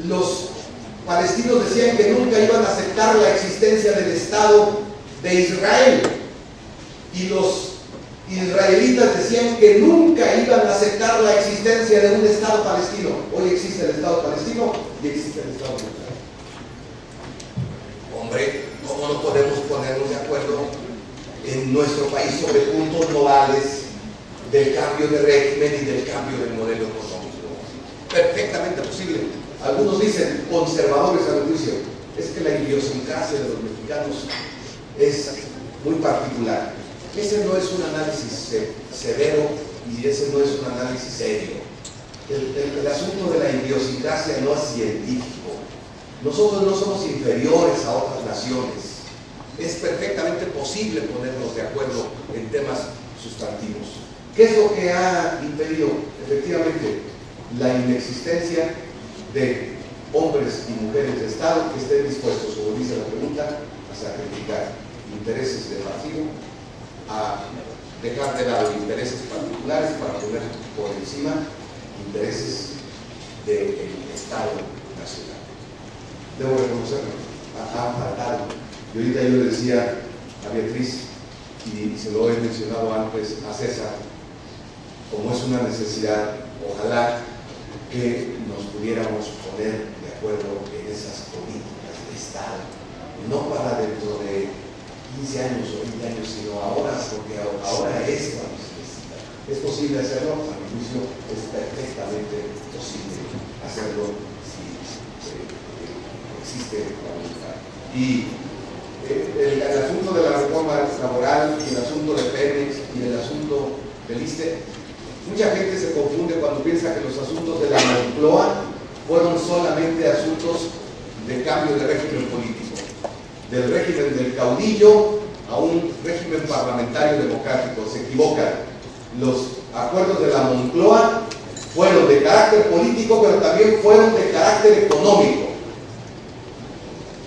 los palestinos decían que nunca iban a aceptar la existencia del Estado de Israel, y los israelitas decían que nunca iban a aceptar la existencia de un Estado palestino. Hoy existe el Estado palestino y existe el Estado de Israel. Hombre, ¿cómo no podemos ponernos de acuerdo en nuestro país sobre puntos nodales del cambio de régimen y del cambio del modelo económico? Perfectamente posible. Algunos dicen, conservadores a mi juicio, es que la idiosincrasia de los mexicanos es muy particular. Ese no es un análisis severo y ese no es un análisis serio. El asunto de la idiosincrasia no es científico. Nosotros no somos inferiores a otras naciones. Es perfectamente posible ponernos de acuerdo en temas sustantivos. ¿Qué es lo que ha impedido? Efectivamente, la inexistencia de hombres y mujeres de Estado que estén dispuestos, como dice la pregunta, a sacrificar intereses de partido, a dejar de lado intereses particulares para poner por encima intereses del Estado nacional. Debo reconocerlo, ha faltado. Y ahorita yo le decía a Beatriz, y se lo he mencionado antes a César, como es una necesidad, ojalá que nos pudiéramos poner de acuerdo en esas políticas de Estado, no para dentro de 15 años o 20 años, sino ahora, porque ahora es cuando se necesita. ¿Es posible hacerlo? A mi juicio es perfectamente posible hacerlo si existe la voluntad. Y el asunto de la reforma laboral, y el asunto de Pemex, y el asunto del ISSSTE, mucha gente se confunde cuando piensa que los asuntos de la Moncloa fueron solamente asuntos de cambio de régimen político, del régimen del caudillo a un régimen parlamentario democrático. Se equivocan. Los acuerdos de la Moncloa fueron de carácter político, pero también fueron de carácter económico.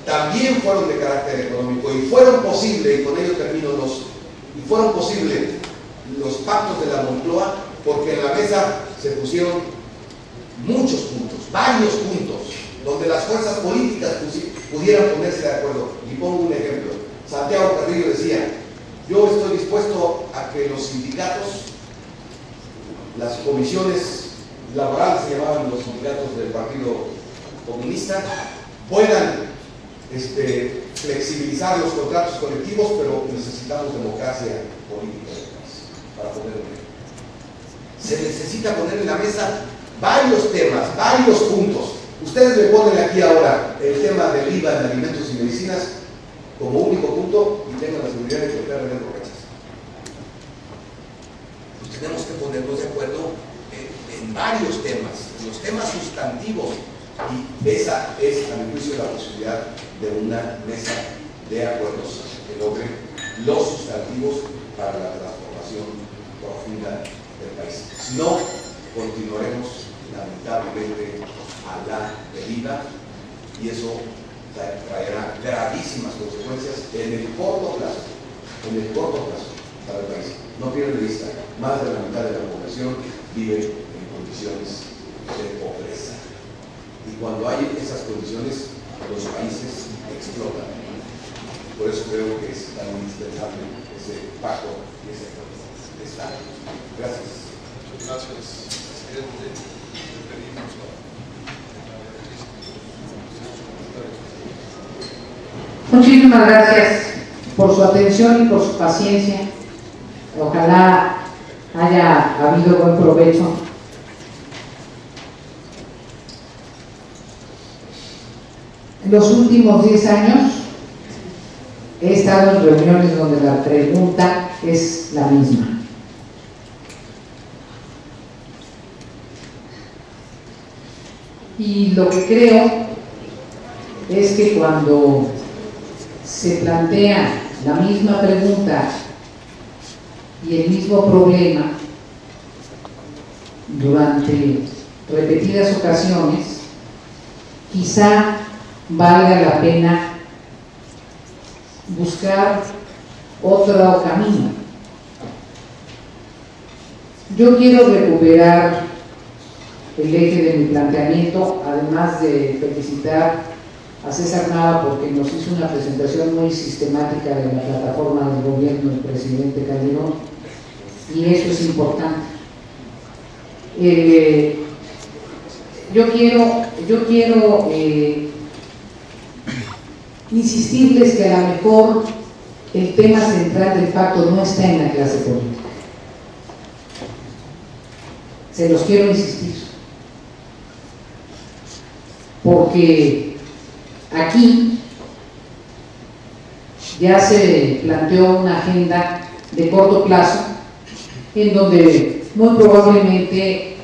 También fueron de carácter económico, y fueron posibles, y con ello termino, fueron posibles los pactos de la Moncloa porque en la mesa se pusieron muchos puntos, varios puntos, donde las fuerzas políticas pudieran ponerse de acuerdo. Y pongo un ejemplo. Santiago Carrillo decía, yo estoy dispuesto a que los sindicatos, las comisiones laborales, se llamaban los sindicatos del Partido Comunista, puedan flexibilizar los contratos colectivos, pero necesitamos democracia política para poner en ejemplo. Se necesita poner en la mesa varios temas, varios puntos. Ustedes me ponen aquí ahora el tema del IVA en alimentos y medicinas como único punto y tengan la seguridad de que el PRD lo rechaza. Pues tenemos que ponernos de acuerdo en varios temas, los temas sustantivos, y esa es, a mi juicio, la posibilidad de una mesa de acuerdos que logre los sustantivos para la transformación profunda del país. Si no, continuaremos lamentablemente a la deriva, y eso traerá gravísimas consecuencias en el corto plazo para el país. No pierdan de vista, más de la mitad de la población vive en condiciones de pobreza, y cuando hay esas condiciones los países explotan. Por eso creo que es tan indispensable ese pacto y ese Estado. Gracias. Gracias, presidente. Muchísimas gracias por su atención y por su paciencia. Ojalá haya habido buen provecho. En los últimos 10 años he estado en reuniones donde la pregunta es la misma. Y lo que creo es que cuando se plantea la misma pregunta y el mismo problema durante repetidas ocasiones, quizá valga la pena buscar otro camino. Yo quiero recuperar el eje de mi planteamiento, además de felicitar a César Nava porque nos hizo una presentación muy sistemática de la plataforma del gobierno del presidente Calderón, y eso es importante. Yo quiero insistirles que a lo mejor el tema central del pacto no está en la clase política. Se los quiero insistir, porque aquí ya se planteó una agenda de corto plazo en donde muy probablemente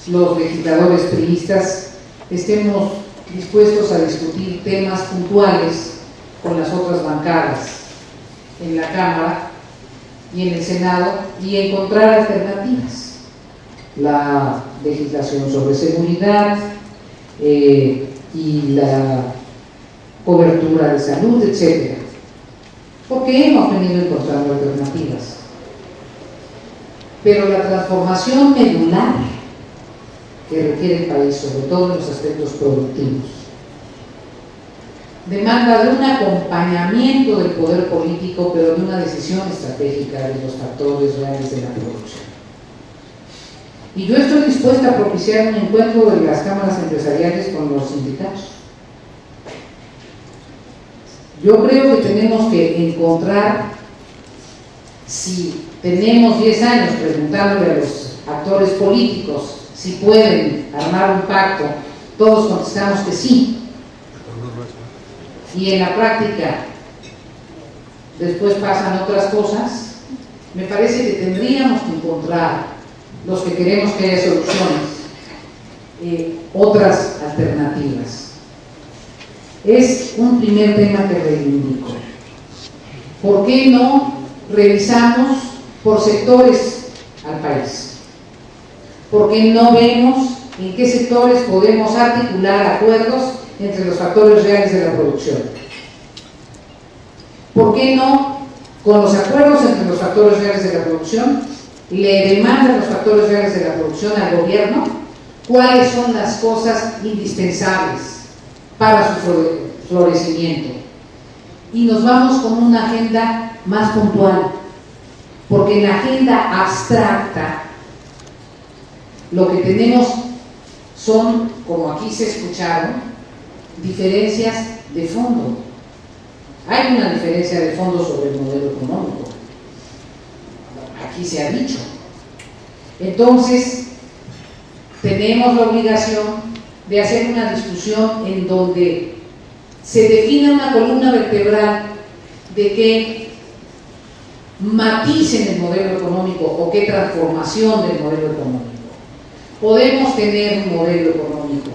los legisladores priistas estemos dispuestos a discutir temas puntuales con las otras bancadas en la Cámara y en el Senado y encontrar alternativas. La legislación sobre seguridad y la cobertura de salud, etc. Porque hemos venido encontrando alternativas. Pero la transformación medular que requiere el país, sobre todo en los aspectos productivos, demanda de un acompañamiento del poder político, pero de una decisión estratégica de los factores reales de la producción. Y yo estoy dispuesta a propiciar un encuentro de las cámaras empresariales con los sindicatos. Yo creo que tenemos que encontrar, si tenemos 10 años preguntándole a los actores políticos si pueden armar un pacto, todos contestamos que sí. Y en la práctica después pasan otras cosas. Me parece que tendríamos que encontrar, los que queremos que haya soluciones, otras alternativas. Es un primer tema que reivindico. ¿Por qué no revisamos por sectores al país? ¿Por qué no vemos en qué sectores podemos articular acuerdos entre los factores reales de la producción? ¿Por qué no, con los acuerdos entre los factores reales de la producción, le demandan los factores reales de la producción al gobierno cuáles son las cosas indispensables para su florecimiento? Y nos vamos con una agenda más puntual, porque en la agenda abstracta lo que tenemos son, como aquí se escucharon, diferencias de fondo. Hay una diferencia de fondo sobre el modelo económico. Aquí se ha dicho. Entonces, tenemos la obligación de hacer una discusión en donde se defina una columna vertebral de qué matiz en el modelo económico o qué transformación del modelo económico. Podemos tener un modelo económico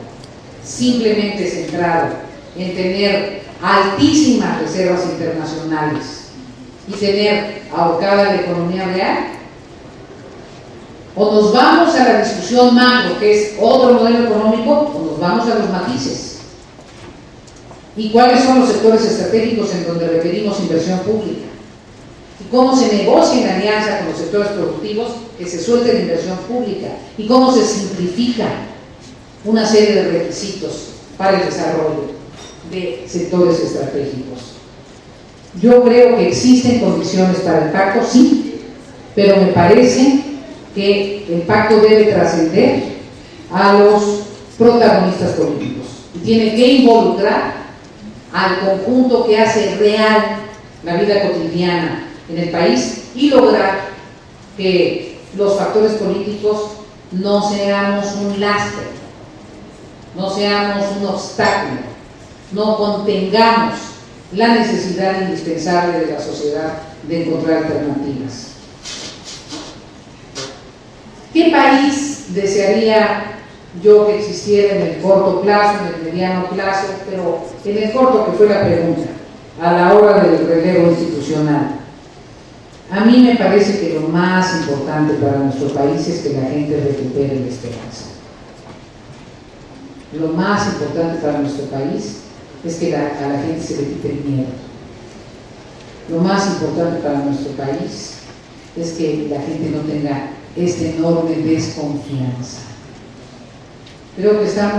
simplemente centrado en tener altísimas reservas internacionales y tener ahorcada la economía real, o nos vamos a la discusión macro, que es otro modelo económico, o nos vamos a los matices. ¿Y cuáles son los sectores estratégicos en donde requerimos inversión pública? ¿Y cómo se negocia en alianza con los sectores productivos que se suelte la inversión pública? ¿Y cómo se simplifica una serie de requisitos para el desarrollo de sectores estratégicos? Yo creo que existen condiciones para el pacto, sí, pero me parece que el pacto debe trascender a los protagonistas políticos y tiene que involucrar al conjunto que hace real la vida cotidiana en el país y lograr que los factores políticos no seamos un lastre, no seamos un obstáculo, no contengamos la necesidad indispensable de la sociedad de encontrar alternativas. ¿Qué país desearía yo que existiera en el corto plazo, en el mediano plazo, pero en el corto, que fue la pregunta, a la hora del relevo institucional? A mí me parece que lo más importante para nuestro país es que la gente recupere la esperanza. Lo más importante para nuestro país es que a la gente se le quite el miedo. Lo más importante para nuestro país es que la gente no tenga esta enorme desconfianza. Creo que estamos